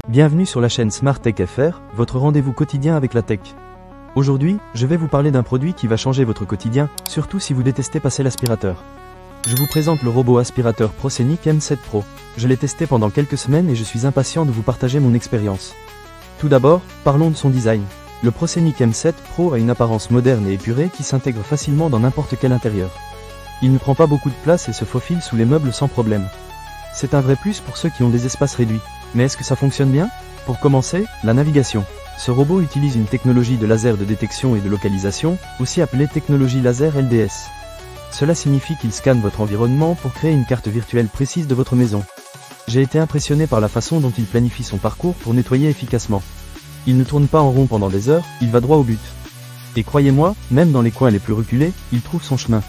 Bienvenue sur la chaîne Smart Tech FR, votre rendez-vous quotidien avec la tech. Aujourd'hui, je vais vous parler d'un produit qui va changer votre quotidien, surtout si vous détestez passer l'aspirateur. Je vous présente le robot aspirateur Prosenic M7 Pro. Je l'ai testé pendant quelques semaines et je suis impatient de vous partager mon expérience. Tout d'abord, parlons de son design. Le Prosenic M7 Pro a une apparence moderne et épurée qui s'intègre facilement dans n'importe quel intérieur. Il ne prend pas beaucoup de place et se faufile sous les meubles sans problème. C'est un vrai plus pour ceux qui ont des espaces réduits. Mais est-ce que ça fonctionne bien? Pour commencer, la navigation. Ce robot utilise une technologie de laser de détection et de localisation, aussi appelée technologie laser LDS. Cela signifie qu'il scanne votre environnement pour créer une carte virtuelle précise de votre maison. J'ai été impressionné par la façon dont il planifie son parcours pour nettoyer efficacement. Il ne tourne pas en rond pendant des heures, il va droit au but. Et croyez-moi, même dans les coins les plus reculés, il trouve son chemin.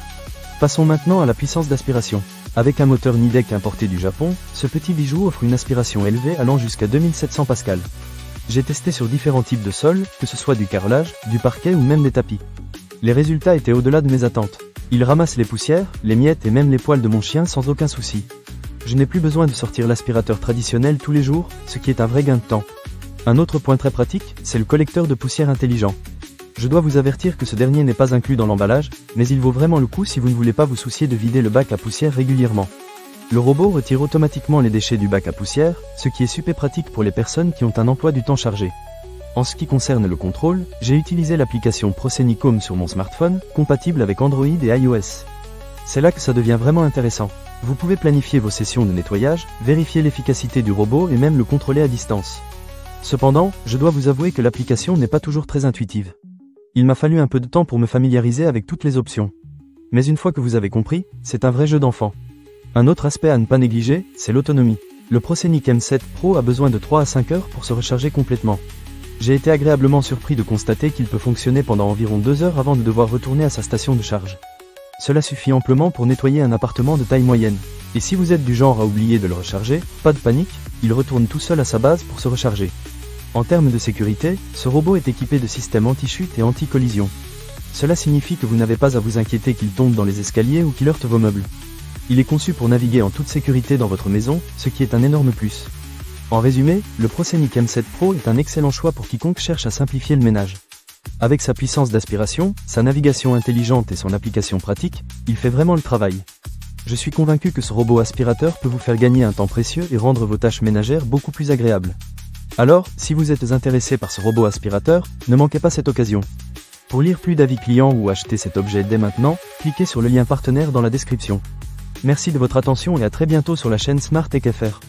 Passons maintenant à la puissance d'aspiration. Avec un moteur Nidec importé du Japon, ce petit bijou offre une aspiration élevée allant jusqu'à 2700 pascal. J'ai testé sur différents types de sols, que ce soit du carrelage, du parquet ou même des tapis. Les résultats étaient au-delà de mes attentes. Il ramasse les poussières, les miettes et même les poils de mon chien sans aucun souci. Je n'ai plus besoin de sortir l'aspirateur traditionnel tous les jours, ce qui est un vrai gain de temps. Un autre point très pratique, c'est le collecteur de poussière intelligent. Je dois vous avertir que ce dernier n'est pas inclus dans l'emballage, mais il vaut vraiment le coup si vous ne voulez pas vous soucier de vider le bac à poussière régulièrement. Le robot retire automatiquement les déchets du bac à poussière, ce qui est super pratique pour les personnes qui ont un emploi du temps chargé. En ce qui concerne le contrôle, j'ai utilisé l'application Prosenic Home sur mon smartphone, compatible avec Android et iOS. C'est là que ça devient vraiment intéressant. Vous pouvez planifier vos sessions de nettoyage, vérifier l'efficacité du robot et même le contrôler à distance. Cependant, je dois vous avouer que l'application n'est pas toujours très intuitive. Il m'a fallu un peu de temps pour me familiariser avec toutes les options. Mais une fois que vous avez compris, c'est un vrai jeu d'enfant. Un autre aspect à ne pas négliger, c'est l'autonomie. Le Prosenic M7 Pro a besoin de 3 à 5 heures pour se recharger complètement. J'ai été agréablement surpris de constater qu'il peut fonctionner pendant environ 2 heures avant de devoir retourner à sa station de charge. Cela suffit amplement pour nettoyer un appartement de taille moyenne. Et si vous êtes du genre à oublier de le recharger, pas de panique, il retourne tout seul à sa base pour se recharger. En termes de sécurité, ce robot est équipé de systèmes anti-chute et anti-collision. Cela signifie que vous n'avez pas à vous inquiéter qu'il tombe dans les escaliers ou qu'il heurte vos meubles. Il est conçu pour naviguer en toute sécurité dans votre maison, ce qui est un énorme plus. En résumé, le Prosenic M7 Pro est un excellent choix pour quiconque cherche à simplifier le ménage. Avec sa puissance d'aspiration, sa navigation intelligente et son application pratique, il fait vraiment le travail. Je suis convaincu que ce robot aspirateur peut vous faire gagner un temps précieux et rendre vos tâches ménagères beaucoup plus agréables. Alors, si vous êtes intéressé par ce robot aspirateur, ne manquez pas cette occasion. Pour lire plus d'avis clients ou acheter cet objet dès maintenant, cliquez sur le lien partenaire dans la description. Merci de votre attention et à très bientôt sur la chaîne Smart Tech FR.